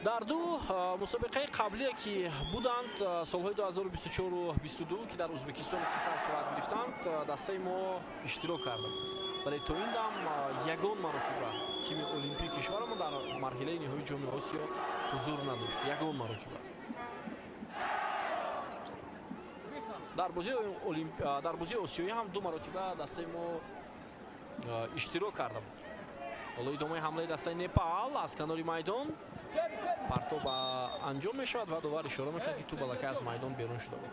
дар ду мусобиқаи қаблие ки буданд солҳои 2024 ва 22 ки дар ӯзбекистони қатар сурат гирифтанд, дастаи мо иштирок карда буд. Вале то ин дам ягон маротиба тими олимпии кишварамо дар марҳилаи ниҳоии ҷоми Осиё ҳузур надошт. Ягон маротиба. дар бозии осиёӣ ҳам ду маротиба дастаи мо иштирок карда буд. ҳоло идомаи ҳамлаи дастаи Непал аз канори майдон партоб анҷом мешавад ва довар ишора мекунад ки ту балакай аз майдон берун шуда буд.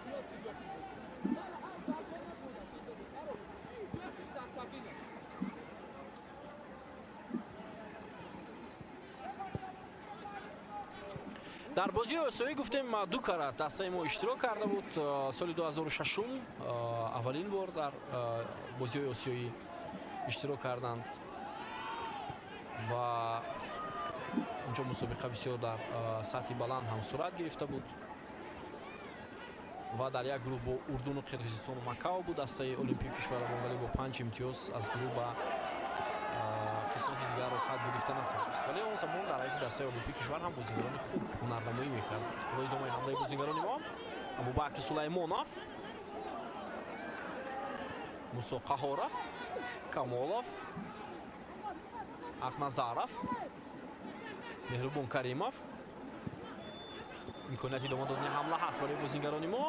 дар бозии осиёӣ гуфтем ду кара дастаи мо иштирок карда буд. соли 2006 аввалин бор дар бозиҳои осиёӣ иштирок карданд ва онҷо мусобиқа бисёр дар сатҳи баланд ҳам сурат гирифта буд ва дар як гурӯҳ бо урдуну қирғизистону Макао буд дастаи олимпии кишварамон, вале бо 5 имтиёз аз гурӯҳ ба қисмати дигар рохат гирифта натавонист. Вале он замон дар ҳайати дастаи олимпии кишвар ҳам бозингарони хуб ҳунарнамоӣ мекарданд. ҳоло идомаи ҳамлаи бозингарони мо Абубакр Сулаймонов, Мусо Қаҳоров, Камолов, Ахназаров, Меҳрубон Каримов. имконияти дома додани ҳамла ҳаст барои бозингарони мо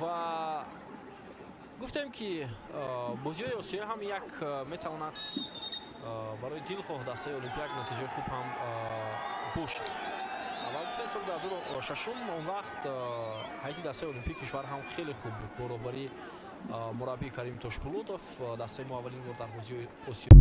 ва гуфтем ки бозиҳои осиё ҳам як метавонад барои дилхоҳ дастаи олимпия як натиҷаи хуб ҳам бошад. ва гуфтем соли 2006 он вақт ҳайати дастаи олимпии кишвар ҳам хеле хуб буд. Бо роҳбарии мураббии Карим Тошпулутов дастаи мо аввалин бор дар бозиҳои осиё